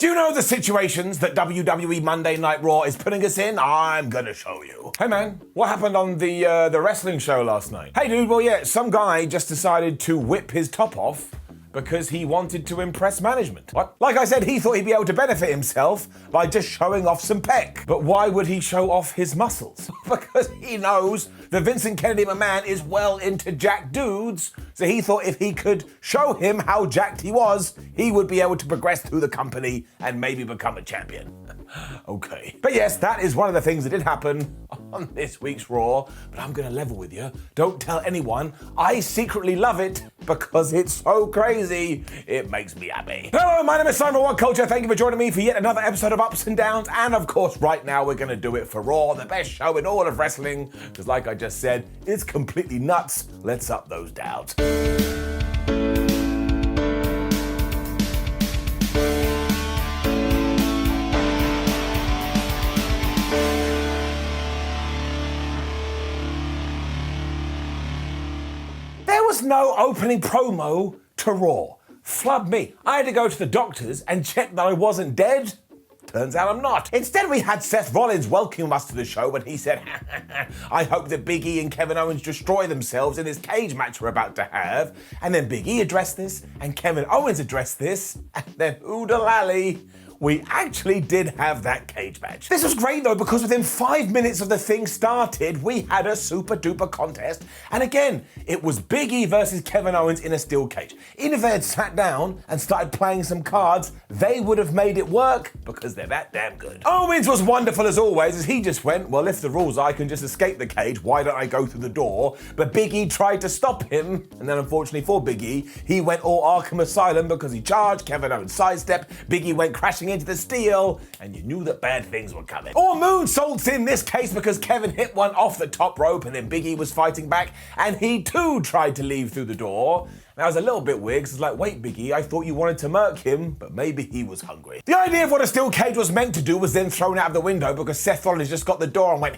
Do you know the situations that WWE Monday Night Raw is putting us in? I'm gonna show you. Hey man, what happened on the wrestling show last night? Hey dude, well yeah, some guy just decided to whip his top off because he wanted to impress management. What? Like I said, he thought he'd be able to benefit himself by just showing off some pec. But why would he show off his muscles? Because he knows that Vincent Kennedy McMahon is well into jacked dudes, so he thought if he could show him how jacked he was, he would be able to progress through the company and maybe become a champion. Okay. But yes, that is one of the things that did happen on this week's Raw, but I'm gonna level with you. Don't tell anyone. I secretly love it because it's so crazy. It makes me happy. Hello, my name is Simon WhatCulture. Thank you for joining me for yet another episode of Ups and Downs. And of course, right now we're gonna do it for Raw, the best show in all of wrestling, because like I just said, it's completely nuts. Let's up those downs. There was no opening promo to Raw. Flub me. I had to go to the doctors and check that I wasn't dead. Turns out I'm not. Instead, we had Seth Rollins welcome us to the show when he said, I hope that Big E and Kevin Owens destroy themselves in this cage match we're about to have. And then Big E addressed this, and Kevin Owens addressed this, and then oodalally, we actually did have that cage match. This was great though, because within 5 minutes of the thing started, we had a super duper contest. And again, it was Big E versus Kevin Owens in a steel cage. Even if they had sat down and started playing some cards, they would have made it work because they're that damn good. Owens was wonderful as always, as he just went, well, if the rules are I can just escape the cage, why don't I go through the door? But Big E tried to stop him, and then unfortunately for Big E, he went all Arkham Asylum because he charged, Kevin Owens sidestepped, Big E went crashing into the steel, and you knew that bad things were coming. Or moonsaults in this case because Kevin hit one off the top rope and then Big E was fighting back and he too tried to leave through the door. That was a little bit weird because it's like, wait Big E, I thought you wanted to murk him, but maybe he was hungry. The idea of what a steel cage was meant to do was then thrown out of the window because Seth Rollins just got the door and went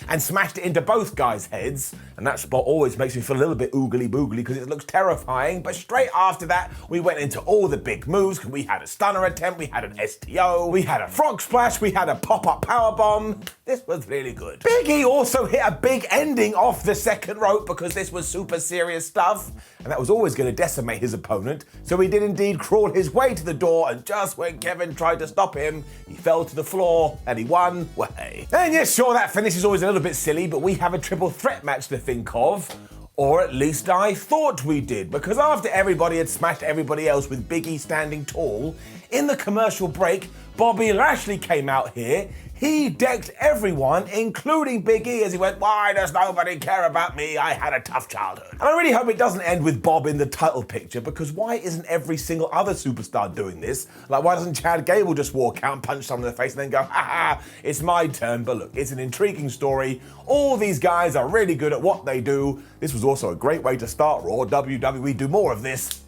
and smashed it into both guys' heads. And that spot always makes me feel a little bit oogly boogly because it looks terrifying. But straight after that, we went into all the big moves. We had a stunner attempt, we had an STO, we had a frog splash, we had a pop-up powerbomb. This was really good. Big E also hit a big ending off the second rope because this was super serious stuff. And that was always going to decimate his opponent, so he did indeed crawl his way to the door, and just when Kevin tried to stop him, he fell to the floor and he won. Well, hey. And yes, sure, that finish is always a little bit silly, but we have a triple threat match to think of. Or at least I thought we did, because after everybody had smashed everybody else with Big E standing tall, in the commercial break, Bobby Lashley came out here. He decked everyone, including Big E, as he went, why does nobody care about me? I had a tough childhood. And I really hope it doesn't end with Bob in the title picture, because why isn't every single other superstar doing this? Like, why doesn't Chad Gable just walk out and punch someone in the face and then go, ha, it's my turn? But look, it's an intriguing story. All these guys are really good at what they do. This was also a great way to start Raw. WWE, do more of this.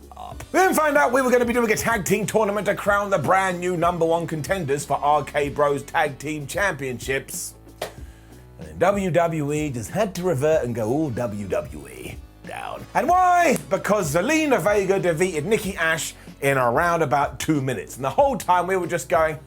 We then found out we were going to be doing a tag team tournament to crown the brand new #1 contenders for RK Bros Tag Team Championships. And then WWE just had to revert and go all WWE down. And why? Because Zelina Vega defeated Nikki A.S.H in around about 2 minutes. And the whole time we were just going,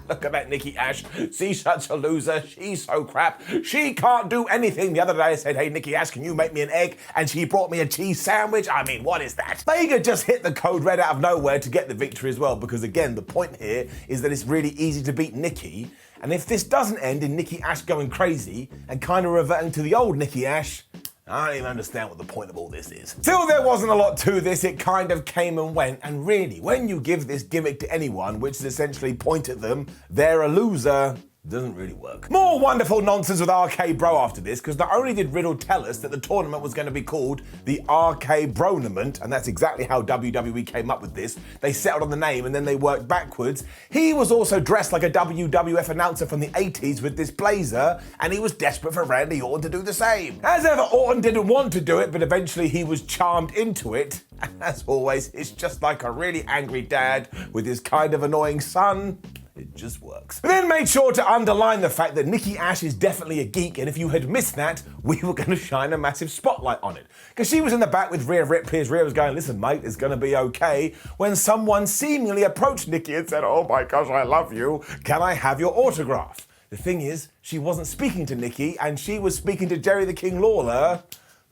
look at that Nikki A.S.H. She's such a loser. She's so crap. She can't do anything. The other day I said, hey, Nikki A.S.H., can you make me an egg? And she brought me a cheese sandwich. I mean, what is that? Vega just hit the code red out of nowhere to get the victory as well. Because again, the point here is that it's really easy to beat Nikki. And if this doesn't end in Nikki A.S.H. going crazy and kind of reverting to the old Nikki A.S.H., I don't even understand what the point of all this is. Still, there wasn't a lot to this. It kind of came and went. And really, when you give this gimmick to anyone, which is essentially point at them, they're a loser, doesn't really work. More wonderful nonsense with RK Bro after this, because not only did Riddle tell us that the tournament was going to be called the RKBronament, and that's exactly how WWE came up with this. They settled on the name and then they worked backwards. He was also dressed like a WWF announcer from the 80s with this blazer, and he was desperate for Randy Orton to do the same. As ever, Orton didn't want to do it, but eventually he was charmed into it. And as always, it's just like a really angry dad with his kind of annoying son. It just works. We then made sure to underline the fact that Nikki A.S.H is definitely a geek, and if you had missed that, we were going to shine a massive spotlight on it. Because she was in the back with Rhea Ripley as Rhea was going, listen mate, it's going to be okay, when someone seemingly approached Nikki and said, oh my gosh, I love you, can I have your autograph? The thing is, she wasn't speaking to Nikki, and she was speaking to Jerry the King Lawler,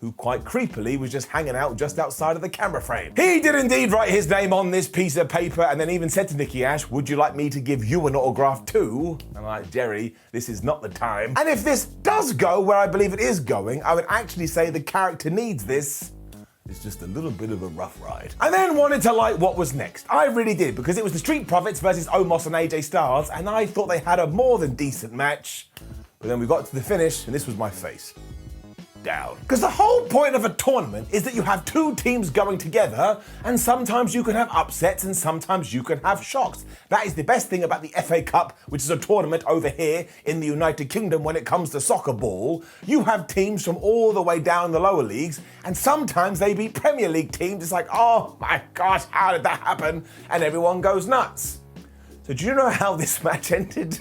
who quite creepily was just hanging out just outside of the camera frame. He did indeed write his name on this piece of paper and then even said to Nikki A.S.H, would you like me to give you an autograph too? I'm like, Jerry, this is not the time. And if this does go where I believe it is going, I would actually say the character needs this. It's just a little bit of a rough ride. I then wanted to like what was next. I really did, because it was the Street Profits versus Omos and AJ Styles, and I thought they had a more than decent match. But then we got to the finish, and this was my face. Down. Because the whole point of a tournament is that you have two teams going together, and sometimes you can have upsets and sometimes you can have shocks. That is the best thing about the FA Cup, which is a tournament over here in the United Kingdom when it comes to soccer ball. You have teams from all the way down the lower leagues, and sometimes they beat Premier League teams. It's like, oh my gosh, how did that happen? And everyone goes nuts. So do you know how this match ended?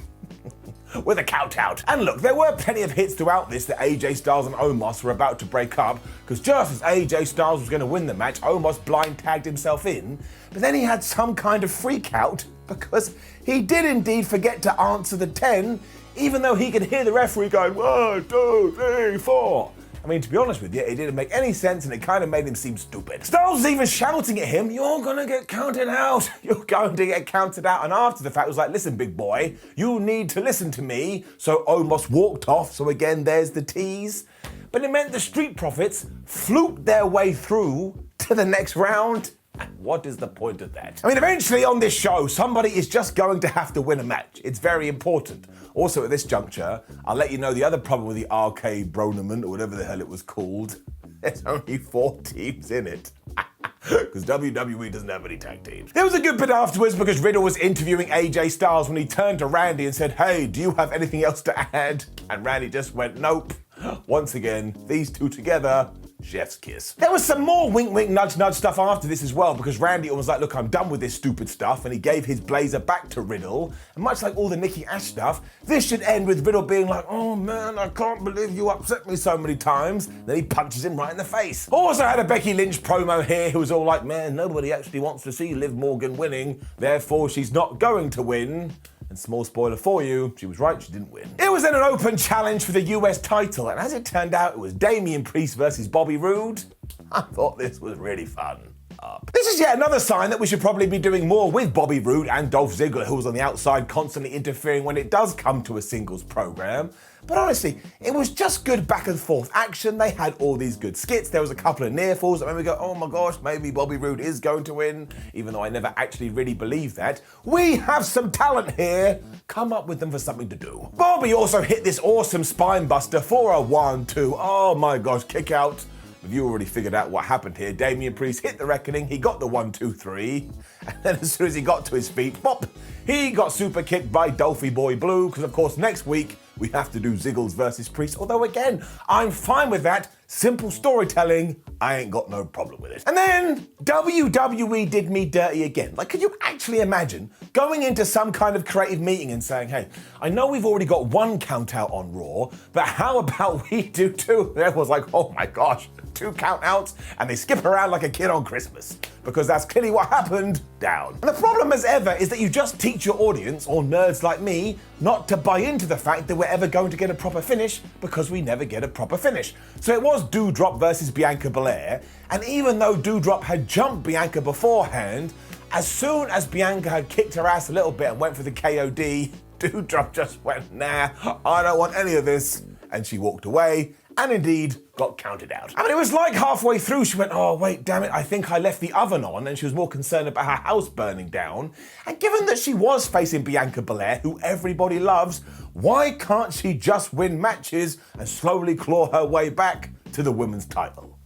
With a count out. And look, there were plenty of hits throughout this that AJ Styles and Omos were about to break up, because just as AJ Styles was going to win the match, Omos blind tagged himself in, but then he had some kind of freak out because he did indeed forget to answer the 10, even though he could hear the referee going 1, 2, 3, 4. I mean, to be honest with you, it didn't make any sense and it kind of made him seem stupid. Styles was even shouting at him, you're gonna get counted out. You're going to get counted out. And after the fact, was like, listen, big boy, you need to listen to me. So Omos walked off. So again, there's the tease. But it meant the Street Profits fluked their way through to the next round. And what is the point of that? I mean, eventually on this show, somebody is just going to have to win a match. It's very important. Also, at this juncture, I'll let you know the other problem with the RKBronament, or whatever the hell it was called. There's only 4 teams in it. Because WWE doesn't have any tag teams. There was a good bit afterwards because Riddle was interviewing AJ Styles when he turned to Randy and said, hey, do you have anything else to add? And Randy just went, nope. Once again, these two together, chef's kiss. There was some more wink, wink, nudge, nudge stuff after this as well, because Randy was like, look, I'm done with this stupid stuff, and he gave his blazer back to Riddle. And much like all the Nikki A.S.H stuff, this should end with Riddle being like, oh man, I can't believe you upset me so many times. Then he punches him right in the face. Also had a Becky Lynch promo here who was all like, man, nobody actually wants to see Liv Morgan winning, therefore she's not going to win. And small spoiler for you, she was right, she didn't win. It was then an open challenge for the US title, and as it turned out, it was Damien Priest versus Bobby Roode. I thought this was really fun. This is yet another sign that we should probably be doing more with Bobby Roode and Dolph Ziggler, who was on the outside constantly interfering when it does come to a singles program. But honestly, it was just good back and forth action. They had all these good skits. There was a couple of near falls that made me go, oh my gosh, maybe Bobby Roode is going to win, even though I never actually really believed that. We have some talent here. Come up with them for something to do. Bobby also hit this awesome spine buster for a 1-2. Oh my gosh, kick out. Have you already figured out what happened here? Damien Priest hit the reckoning, he got the 1-2-3, and then as soon as he got to his feet, bop, he got super kicked by Dolphy Boy Blue, because of course next week we have to do Ziggles versus Priest, although again, I'm fine with that. Simple storytelling, I ain't got no problem with it. And then WWE did me dirty again. Like, could you actually imagine going into some kind of creative meeting and saying, hey, I know we've already got 1 count out on Raw, but how about we do 2? And everyone's like, oh my gosh, 2 count outs, and they skip around like a kid on Christmas. Because that's clearly what happened. Down. And the problem as ever is that you just teach your audience, or nerds like me, not to buy into the fact that we're ever going to get a proper finish, because we never get a proper finish. So it was Doudrop versus Bianca Belair, and even though Doudrop had jumped Bianca beforehand, as soon as Bianca had kicked her ass a little bit and went for the KOD, Doudrop just went, nah, I don't want any of this, and she walked away, and indeed got counted out. I mean, it was like halfway through she went, oh wait, damn it, I think I left the oven on, and she was more concerned about her house burning down. And given that she was facing Bianca Belair, who everybody loves, why can't she just win matches and slowly claw her way back to the women's title?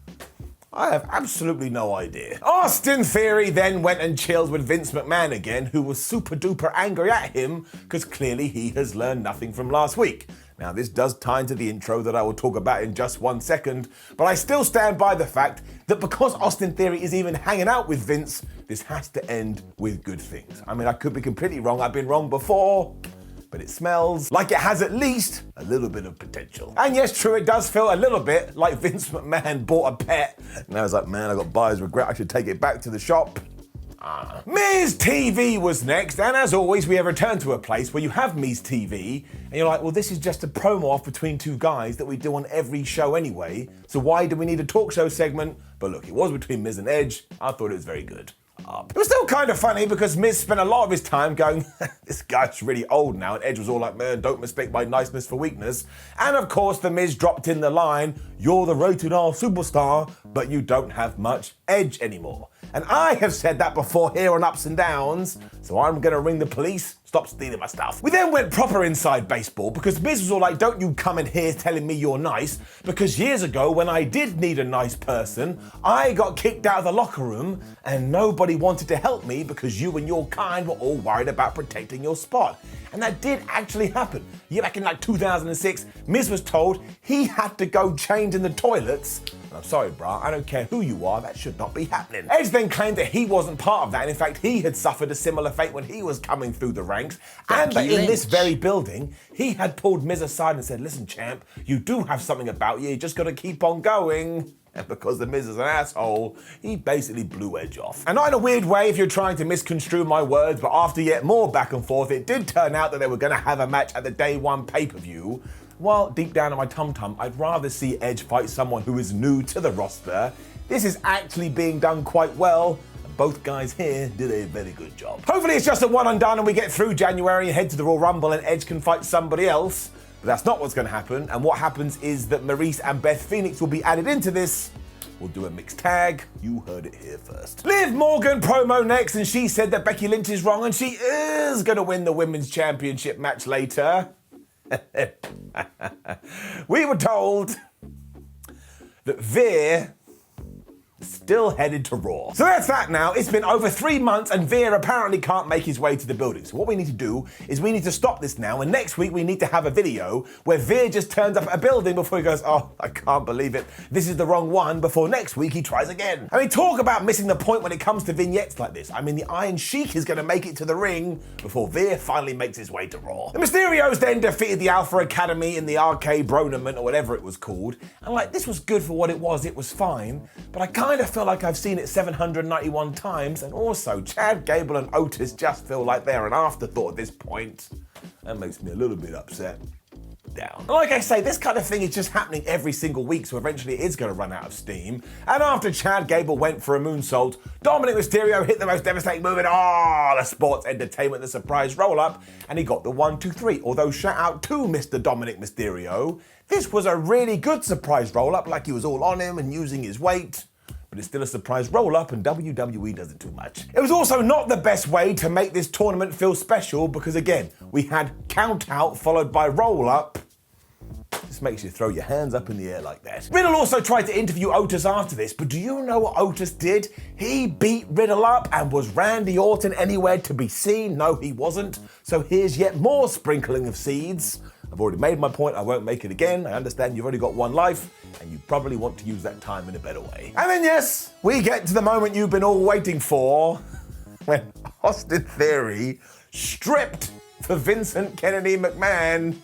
I have absolutely no idea. Austin Theory then went and chilled with Vince McMahon again, who was super duper angry at him because clearly he has learned nothing from last week. Now, this does tie into the intro that I will talk about in just 1 second, but I still stand by the fact that because Austin Theory is even hanging out with Vince, this has to end with good things. I mean, I could be completely wrong. I've been wrong before, but it smells like it has at least a little bit of potential. And yes, true, it does feel a little bit like Vince McMahon bought a pet, and I was like, man, I got buyer's regret. I should take it back to the shop. Miz TV was next, and as always, we have returned to a place where you have Miz TV, and you're like, well, this is just a promo off between two guys that we do on every show anyway, so why do we need a talk show segment? But look, it was between Miz and Edge. I thought it was very good. It was still kind of funny because Miz spent a lot of his time going, this guy's really old now, and Edge was all like, man, don't mistake my niceness for weakness. And of course, the Miz dropped in the line, you're the rated R superstar, but you don't have much edge anymore. And I have said that before here on Ups and Downs, so I'm gonna ring the police, stop stealing my stuff. We then went proper inside baseball because Miz was all like, don't you come in here telling me you're nice, because years ago when I did need a nice person, I got kicked out of the locker room and nobody wanted to help me because you and your kind were all worried about protecting your spot. And that did actually happen. Yeah, back in like 2006, Miz was told he had to go change in the toilets. And I'm sorry, brah, I don't care who you are, that should not be happening. Edge then claimed that he wasn't part of that, and in fact, he had suffered a similar fate when he was coming through the ranks, and that in this very building, he had pulled Miz aside and said, listen, champ, you do have something about you just gotta keep on going. And because the Miz is an asshole, he basically blew Edge off. And not in a weird way if you're trying to misconstrue my words, but after yet more back and forth, it did turn out that they were gonna have a match at the Day 1 pay-per-view. While deep down in my tum-tum, I'd rather see Edge fight someone who is new to the roster. This is actually being done quite well, and both guys here did a very good job. Hopefully it's just a one and done and we get through January and head to the Royal Rumble and Edge can fight somebody else. But that's not what's gonna happen, and what happens is that Maurice and Beth Phoenix will be added into this. We'll do a mixed tag. You heard it here first. Liv Morgan promo next, and she said that Becky Lynch is wrong and she is gonna win the Women's Championship match later. We were told that Veer still headed to Raw. So that's that now. It's been over 3 months and Veer apparently can't make his way to the building. So what we need to do is we need to stop this now, and next week we need to have a video where Veer just turns up at a building before he goes, oh, I can't believe it, this is the wrong one, before next week he tries again. I mean, talk about missing the point when it comes to vignettes like this. I mean, the Iron Sheik is gonna make it to the ring before Veer finally makes his way to Raw. The Mysterios then defeated the Alpha Academy in the RKBronament or whatever it was called. And like, this was good for what it was fine, but I kind of feel like I've seen it 791 times, and also Chad Gable and Otis just feel like they're an afterthought at this point. That makes me a little bit upset. Down. And like I say, this kind of thing is just happening every single week, so eventually it is going to run out of steam. And after Chad Gable went for a moonsault, Dominic Mysterio hit the most devastating move in all the sports entertainment, the surprise roll-up, and he got the 1, 2, 3. Although shout out to Mr. Dominic Mysterio, this was a really good surprise roll-up, like he was all on him and using his weight. But it's still a surprise roll-up, and WWE does it too much. It was also not the best way to make this tournament feel special because, again, we had count-out followed by roll-up. This makes you throw your hands up in the air like that. Riddle also tried to interview Otis after this, but do you know what Otis did? He beat Riddle up, and was Randy Orton anywhere to be seen? No, he wasn't. So here's yet more sprinkling of seeds. I've already made my point, I won't make it again. I understand you've only got one life, and you probably want to use that time in a better way. And then yes, we get to the moment you've been all waiting for, when Austin Theory stripped for Vincent Kennedy McMahon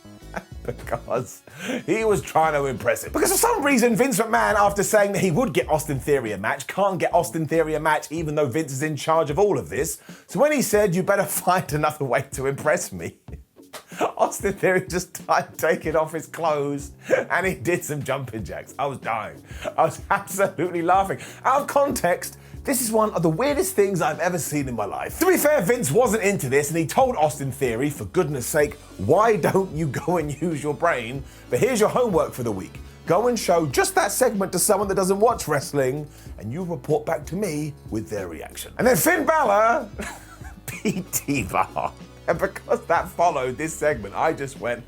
because he was trying to impress him. Because for some reason, Vince McMahon, after saying that he would get Austin Theory a match, can't get Austin Theory a match even though Vince is in charge of all of this. So when he said, you better find another way to impress me, Austin Theory just started taking off his clothes and he did some jumping jacks. I was dying. I was absolutely laughing. Out of context, this is one of the weirdest things I've ever seen in my life. To be fair, Vince wasn't into this and he told Austin Theory, for goodness sake, why don't you go and use your brain? But here's your homework for the week. Go and show just that segment to someone that doesn't watch wrestling and you report back to me with their reaction. And then Finn Balor beat T-Bar. And because that followed this segment, I just went,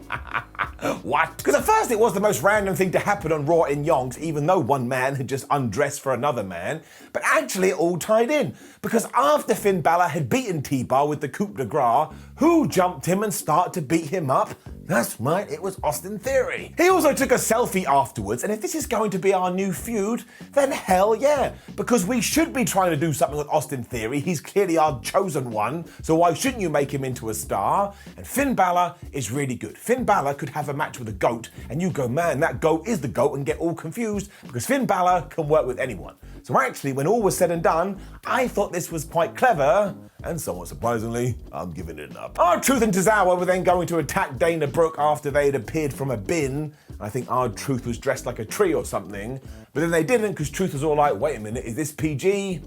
what? Because at first it was the most random thing to happen on Raw in yonks, even though one man had just undressed for another man. But actually it all tied in. Because after Finn Balor had beaten T-Bar with the coup de grace, who jumped him and started to beat him up? That's right, it was Austin Theory. He also took a selfie afterwards, and if this is going to be our new feud, then hell yeah, because we should be trying to do something with Austin Theory. He's clearly our chosen one, so why shouldn't you make him into a star? And Finn Balor is really good. Finn Balor could have a match with a GOAT, and you go, man, that GOAT is the GOAT, and get all confused, because Finn Balor can work with anyone. So actually, when all was said and done, I thought this was quite clever, and somewhat surprisingly, I'm giving it an up. R-Truth and Tozawa were then going to attack Dana Brooke after they had appeared from a bin. I think R-Truth was dressed like a tree or something, but then they didn't because Truth was all like, wait a minute, is this PG?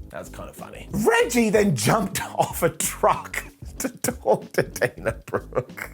That's kind of funny. Reggie then jumped off a truck to talk to Dana Brooke.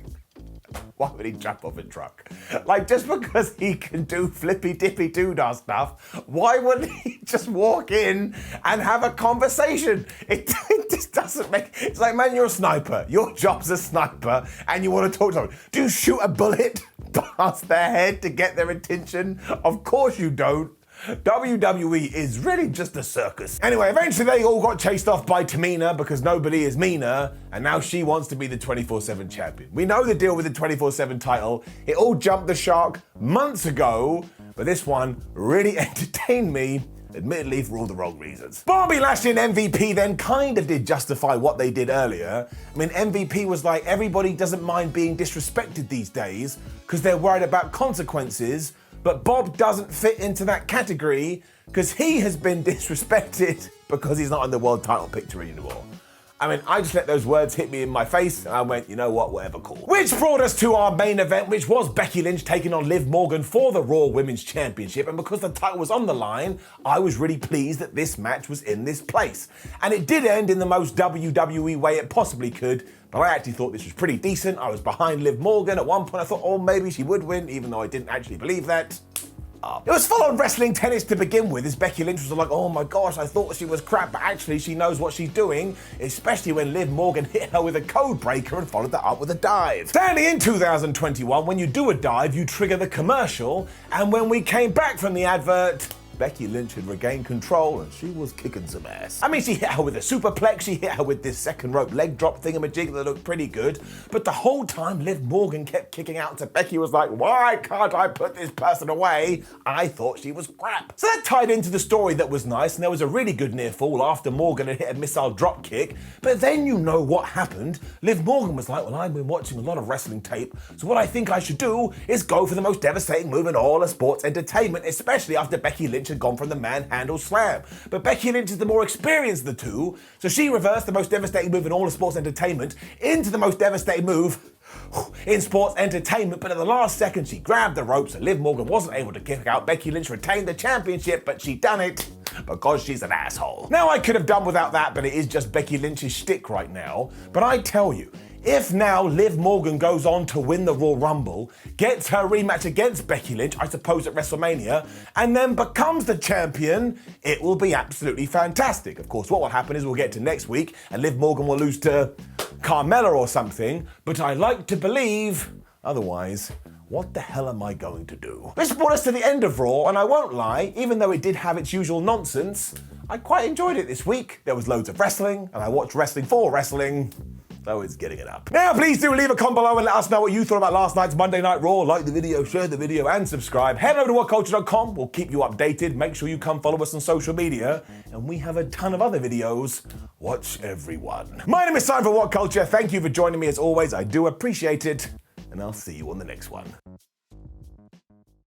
Why would he jump off a truck? Like, just because he can do flippy dippy doodah stuff, why wouldn't he just walk in and have a conversation? It just doesn't make... It's like, man, you're a sniper. Your job's a sniper and you want to talk to someone. Do you shoot a bullet past their head to get their attention? Of course you don't. WWE is really just a circus. Anyway, eventually they all got chased off by Tamina because nobody is meaner, and now she wants to be the 24/7 champion. We know the deal with the 24/7 title. It all jumped the shark months ago, but this one really entertained me, admittedly for all the wrong reasons. Bobby Lashley and MVP then kind of did justify what they did earlier. I mean, MVP was like, everybody doesn't mind being disrespected these days because they're worried about consequences. But Bob doesn't fit into that category because he has been disrespected because he's not in the world title picture anymore. I mean, I just let those words hit me in my face and I went, you know what, whatever, cool. Which brought us to our main event, which was Becky Lynch taking on Liv Morgan for the Raw Women's Championship. And because the title was on the line, I was really pleased that this match was in this place. And it did end in the most WWE way it possibly could. But I actually thought this was pretty decent. I was behind Liv Morgan. At one point I thought, oh, maybe she would win, even though I didn't actually believe that. It was full-on wrestling tennis to begin with, as Becky Lynch was like, oh my gosh, I thought she was crap, but actually she knows what she's doing, especially when Liv Morgan hit her with a code breaker and followed that up with a dive. Sadly, in 2021, when you do a dive, you trigger the commercial, and when we came back from the advert, Becky Lynch had regained control and she was kicking some ass. I mean, she hit her with a superplex, she hit her with this second rope leg drop thingamajig that looked pretty good, but the whole time Liv Morgan kept kicking out to Becky was like, why can't I put this person away? I thought she was crap. So that tied into the story that was nice, and there was a really good near fall after Morgan had hit a missile drop kick, but then you know what happened. Liv Morgan was like, well, I've been watching a lot of wrestling tape, so what I think I should do is go for the most devastating move in all of sports entertainment, especially after Becky Lynch had gone from the manhandle slam. But Becky Lynch is the more experienced of the two, so she reversed the most devastating move in all of sports entertainment into the most devastating move in sports entertainment, but at the last second she grabbed the ropes and Liv Morgan wasn't able to kick out. Becky Lynch retained the championship, but she done it because she's an asshole. Now I could have done without that, but it is just Becky Lynch's shtick right now. But I tell you, if now Liv Morgan goes on to win the Royal Rumble, gets her rematch against Becky Lynch, I suppose at WrestleMania, and then becomes the champion, it will be absolutely fantastic. Of course, what will happen is we'll get to next week and Liv Morgan will lose to Carmella or something, but I like to believe otherwise. What the hell am I going to do? This brought us to the end of Raw, and I won't lie, even though it did have its usual nonsense, I quite enjoyed it this week. There was loads of wrestling, and I watched wrestling for wrestling. So it's getting it up. Now, please do leave a comment below and let us know what you thought about last night's Monday Night Raw. Like the video, share the video, and subscribe. Head over to WhatCulture.com. We'll keep you updated. Make sure you come follow us on social media. And we have a ton of other videos. Watch everyone. My name is Simon for WhatCulture. Thank you for joining me as always. I do appreciate it. And I'll see you on the next one.